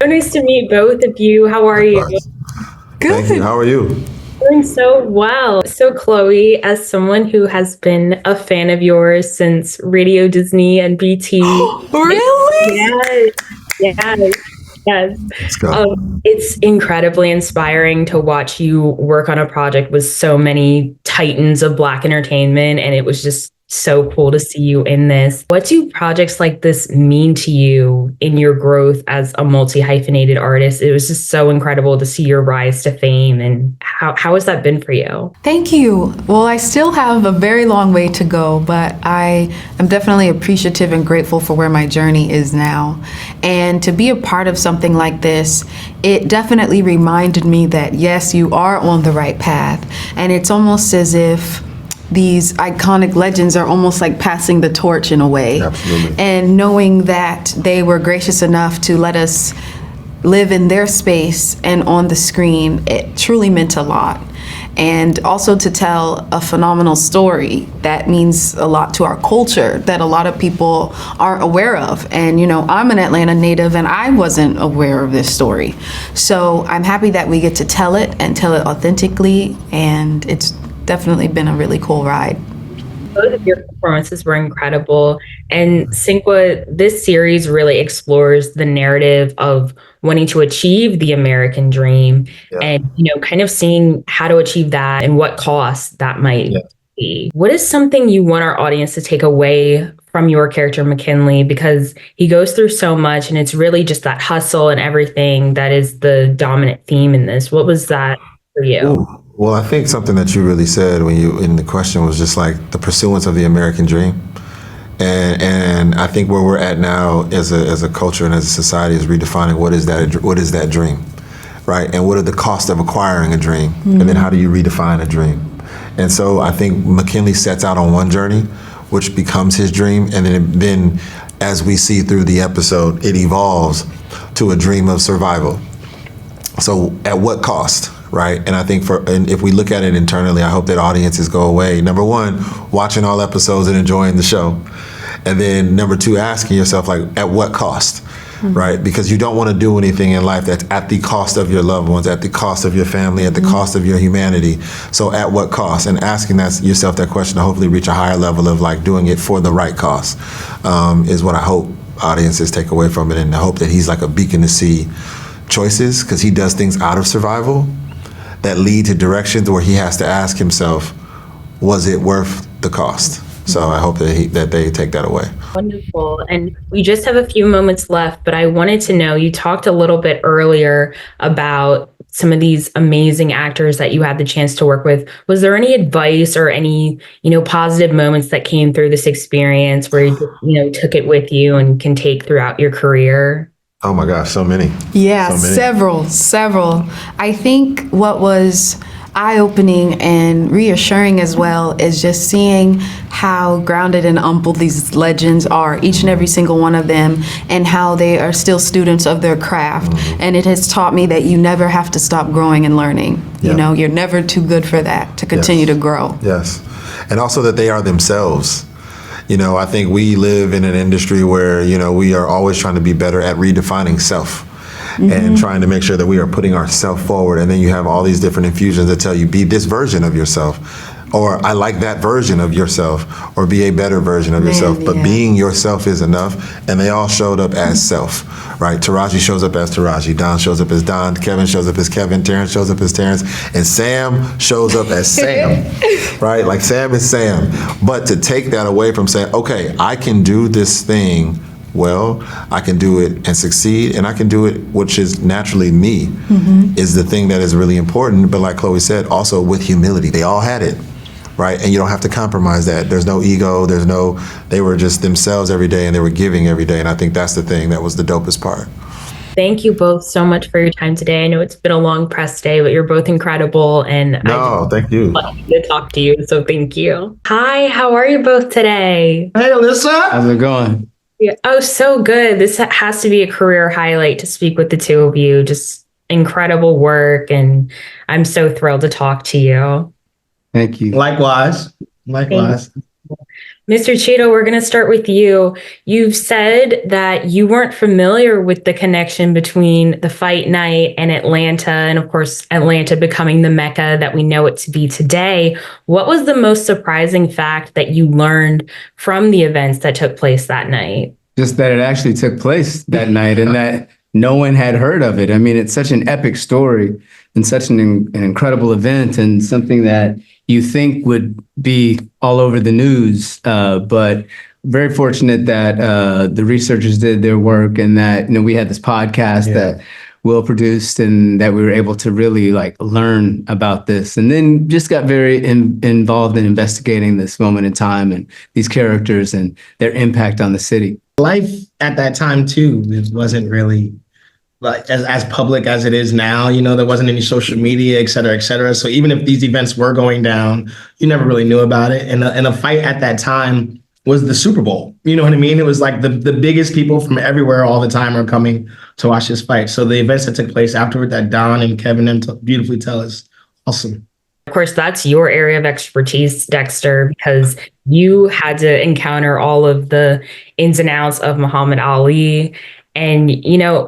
So nice to meet both of you. How are you? Good. Thank you. How are you? Doing so well. So, Chloe, as someone who has been a fan of yours since Radio Disney and BT. Really? Yes. Yes. Yes. Let's go. It's incredibly inspiring to watch you work on a project with so many titans of Black entertainment. And it was just so cool to see you in this. What do projects like this mean to you in your growth as a multi-hyphenated artist? It was just so incredible to see your rise to fame. And how has that been for you? Thank you. Well, I still have a very long way to go, but I am definitely appreciative and grateful for where my journey is now. And to be a part of something like this, it definitely reminded me that, yes, you are on the right path. And it's almost as if these iconic legends are almost like passing the torch in a way. Absolutely. And knowing that they were gracious enough to let us live in their space and on the screen, it truly meant a lot. And also to tell a phenomenal story that means a lot to our culture that a lot of people aren't aware of. And, you know, I'm an Atlanta native and I wasn't aware of this story. So I'm happy that we get to tell it and tell it authentically. And it's definitely been a really cool ride. Both of your performances were incredible. And Cinqua, this series really explores the narrative of wanting to achieve the American dream and, you know, kind of seeing how to achieve that and what cost that might be. What is something you want our audience to take away from your character, McKinley? Because he goes through so much and it's really just that hustle and everything that is the dominant theme in this. What was that for you? Ooh. Well, I think something that you really said when you in the question was just like the pursuance of the American dream, and I think where we're at now as a culture and as a society is redefining what is that dream, right? And what are the costs of acquiring a dream, and then how do you redefine a dream? And so I think McKinley sets out on one journey, which becomes his dream, and then as we see through the episode, it evolves to a dream of survival. So at what cost? Right. And I think if we look at it internally, I hope that audiences go away, number one, watching all episodes and enjoying the show. And then number two, asking yourself, like, at what cost? Right? Because you don't want to do anything in life that's at the cost of your loved ones, at the cost of your family, at the cost of your humanity. So at what cost? And asking yourself that question to hopefully reach a higher level of like doing it for the right cost is what I hope audiences take away from it. And I hope that he's like a beacon to see choices, because he does things out of survival that lead to directions where he has to ask himself, was it worth the cost? So I hope that they take that away. Wonderful. And we just have a few moments left, but I wanted to know, you talked a little bit earlier about some of these amazing actors that you had the chance to work with. Was there any advice or any, you know, positive moments that came through this experience where you took it with you and can take throughout your career? Oh my gosh, so many. Yeah, several. I think what was eye-opening and reassuring as well is just seeing how grounded and humble these legends are, each and every single one of them, and how they are still students of their craft. And it has taught me that you never have to stop growing and learning. You know, you're never too good for that, to continue to grow. Yes. And also that they are themselves. You know, I think we live in an industry where, you know, we are always trying to be better at redefining self and trying to make sure that we are putting ourselves forward. And then you have all these different infusions that tell you, be this version of yourself, or I like that version of yourself, or be a better version of yourself. But being yourself is enough. And they all showed up as self, right? Taraji shows up as Taraji, Don shows up as Don, Kevin shows up as Kevin, Terrence shows up as Terrence, and Sam shows up as Sam, right? Like Sam is Sam. But to take that away from saying, okay, I can do this thing well, I can do it and succeed, and I can do it, which is naturally me, is the thing that is really important. But like Chloe said, also with humility, they all had it. Right? And you don't have to compromise that. There's no ego, they were just themselves every day and they were giving every day. And I think that's the thing that was the dopest part. Thank you both so much for your time today. I know it's been a long press day, but you're both incredible. And thank you. Lucky to talk to you. So thank you. Hi, how are you both today? Hey, Alyssa. How's it going? Yeah. Oh, so good. This has to be a career highlight to speak with the two of you. Just incredible work. And I'm so thrilled to talk to you. Thank you. Likewise. Likewise. Mr. Cheadle, we're going to start with you. You've said that you weren't familiar with the connection between the fight night and Atlanta, and of course, Atlanta becoming the Mecca that we know it to be today. What was the most surprising fact that you learned from the events that took place that night? Just that it actually took place that night and that no one had heard of it. I mean, it's such an epic story and such an incredible event and something that you think would be all over the news, but very fortunate that the researchers did their work and that we had this podcast that Will produced and that we were able to really learn about this, and then just got very involved in investigating this moment in time and these characters and their impact on the city. Life at that time too, it wasn't really as public as it is now. There wasn't any social media, et cetera, et cetera. So even if these events were going down, you never really knew about it. And a fight at that time was the Super Bowl. You know what I mean? It was like the biggest people from everywhere all the time are coming to watch this fight. So the events that took place afterward that Don and Kevin beautifully tell us, awesome. Of course, that's your area of expertise, Dexter, because you had to encounter all of the ins and outs of Muhammad Ali. And,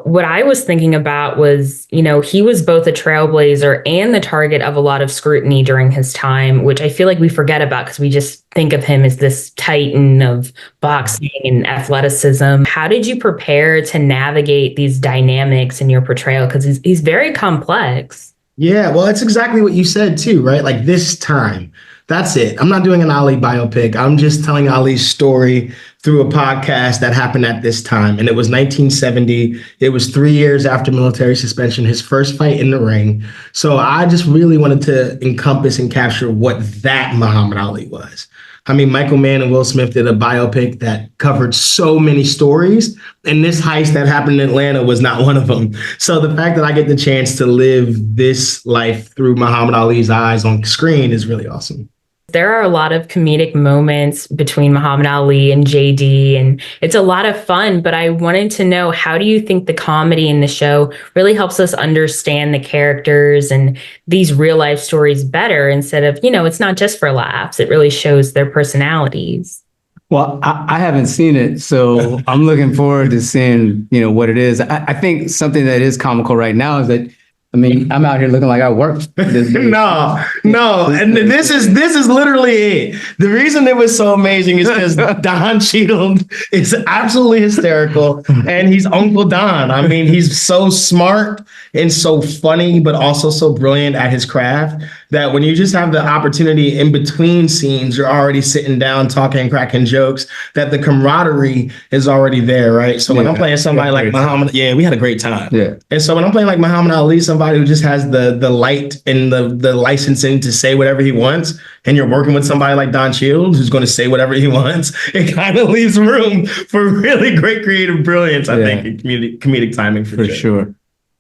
what I was thinking about was, he was both a trailblazer and the target of a lot of scrutiny during his time, which I feel like we forget about because we just think of him as this titan of boxing and athleticism. How did you prepare to navigate these dynamics in your portrayal? Because he's very complex. Yeah, well, it's exactly what you said too, right? Like this time. That's it. I'm not doing an Ali biopic. I'm just telling Ali's story through a podcast that happened at this time. And it was 1970. It was 3 years after military suspension, his first fight in the ring. So I just really wanted to encompass and capture what that Muhammad Ali was. I mean, Michael Mann and Will Smith did a biopic that covered so many stories, and this heist that happened in Atlanta was not one of them. So the fact that I get the chance to live this life through Muhammad Ali's eyes on screen is really awesome. There are a lot of comedic moments between Muhammad Ali and JD, and it's a lot of fun, but I wanted to know, how do you think the comedy in the show really helps us understand the characters and these real life stories better instead of, it's not just for laughs. It really shows their personalities. Well, I haven't seen it, so I'm looking forward to seeing, what it is. I think something that is comical right now is that, I'm out here looking like I worked. No. And this is literally it. The reason it was so amazing is because Don Cheadle is absolutely hysterical. And he's Uncle Don. I mean, he's so smart and so funny, but also so brilliant at his craft that when you just have the opportunity in between scenes, you're already sitting down, talking, cracking jokes, that the camaraderie is already there, right? So when I'm playing somebody like Muhammad, we had a great time. Yeah. And so when I'm playing like Muhammad Ali, somebody who just has the light and the licensing to say whatever he wants, and you're working with somebody like Don Cheadle who's going to say whatever he wants, it kind of leaves room for really great creative brilliance, I think, and comedic timing for sure.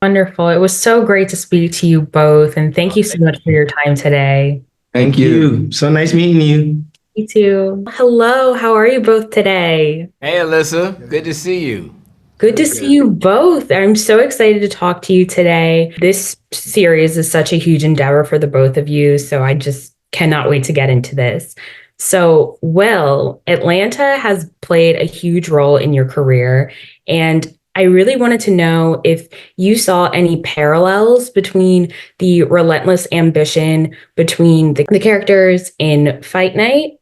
Wonderful. It was so great to speak to you both, and thank you so much for your time today. Thank you. So nice meeting you. You too. Hello, how are you both today? Hey, Alyssa. Good to see you. Good to see you both. I'm so excited to talk to you today. This series is such a huge endeavor for the both of you, so I just cannot wait to get into this. So, Will, Atlanta has played a huge role in your career, and I really wanted to know if you saw any parallels between the relentless ambition between the characters in Fight Night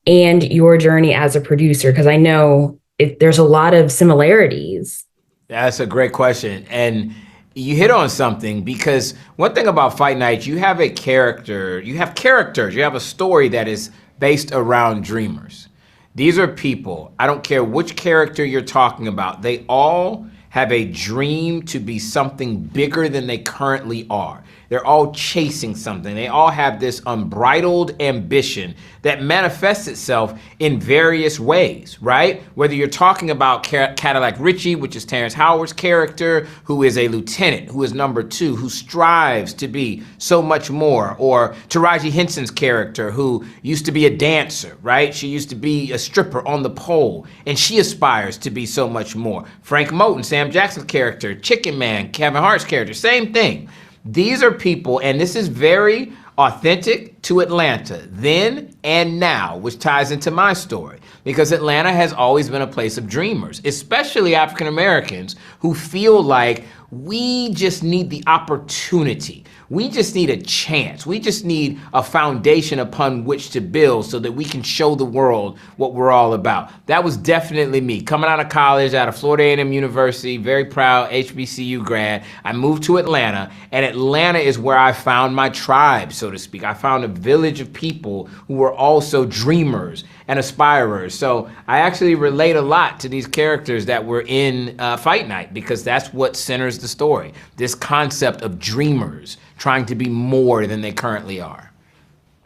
and your journey as a producer, because I know there's a lot of similarities. That's a great question. And you hit on something, because one thing about Fight Night, you have a character, you have characters, you have a story that is based around dreamers. These are people, I don't care which character you're talking about, they all have a dream to be something bigger than they currently are. They're all chasing something. They all have this unbridled ambition that manifests itself in various ways, right? Whether you're talking about Cadillac Richie, which is Terrence Howard's character, who is a lieutenant, who is number 2, who strives to be so much more, or Taraji Henson's character, who used to be a dancer, right? She used to be a stripper on the pole, and she aspires to be so much more. Frank Moten, Sam Jackson's character, Chicken Man, Kevin Hart's character, same thing. These are people, and this is very authentic to Atlanta then and now, which ties into my story, because Atlanta has always been a place of dreamers, especially African Americans who feel like we just need the opportunity. We just need a chance. We just need a foundation upon which to build so that we can show the world what we're all about. That was definitely me. Coming out of college, out of Florida A&M University, very proud HBCU grad, I moved to Atlanta, and Atlanta is where I found my tribe, so to speak. I found a village of people who were also dreamers and aspirers. So I actually relate a lot to these characters that were in Fight Night, because that's what centers the story. This concept of dreamers trying to be more than they currently are.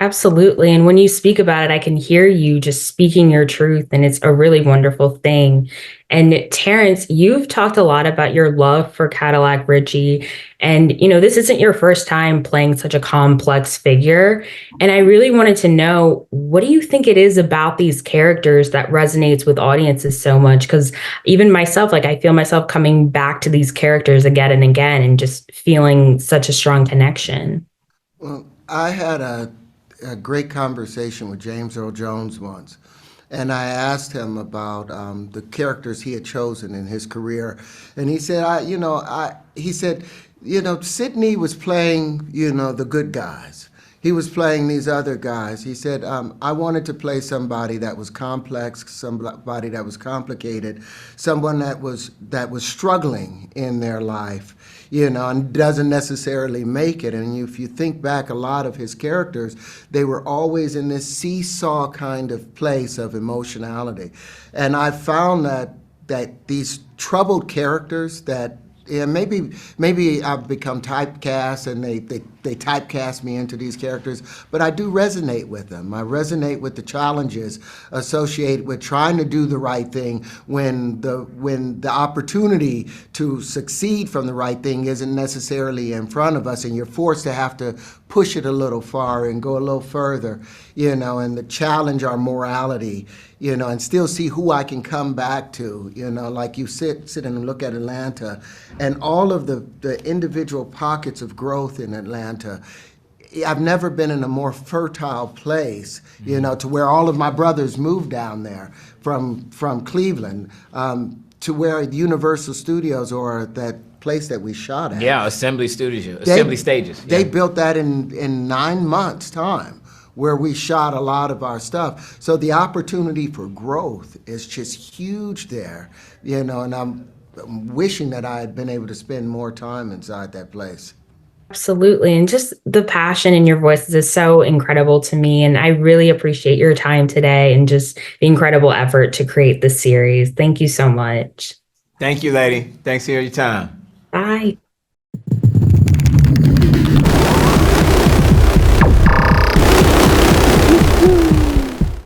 Absolutely. And when you speak about it, I can hear you just speaking your truth, and it's a really wonderful thing. And Terrence, you've talked a lot about your love for Cadillac Richie. And, this isn't your first time playing such a complex figure. And I really wanted to know, what do you think it is about these characters that resonates with audiences so much? Because even myself, I feel myself coming back to these characters again and again and just feeling such a strong connection. Well, I had a great conversation with James Earl Jones once, and I asked him about the characters he had chosen in his career, and he said, Sidney was playing, the good guys. He was playing these other guys. He said, I wanted to play somebody that was complex, somebody that was complicated, someone that was struggling in their life, and doesn't necessarily make it. And if you think back, a lot of his characters, they were always in this seesaw kind of place of emotionality. And I found that these troubled characters that, maybe I've become typecast, and they typecast me into these characters, but I do resonate with them. I resonate with the challenges associated with trying to do the right thing when the opportunity to succeed from the right thing isn't necessarily in front of us, and you're forced to have to push it a little far and go a little further, and to challenge our morality, and still see who I can come back to, like you sit and look at Atlanta and all of the individual pockets of growth in Atlanta. I've never been in a more fertile place, to where all of my brothers moved down there from Cleveland, to where Universal Studios, or that place that we shot at. Yeah, Assembly Stages. They built that in 9 months' time, where we shot a lot of our stuff. So the opportunity for growth is just huge there, and I'm wishing that I had been able to spend more time inside that place. Absolutely. And just the passion in your voices is so incredible to me. And I really appreciate your time today and just the incredible effort to create this series. Thank you so much. Thank you, lady. Thanks for your time. Bye.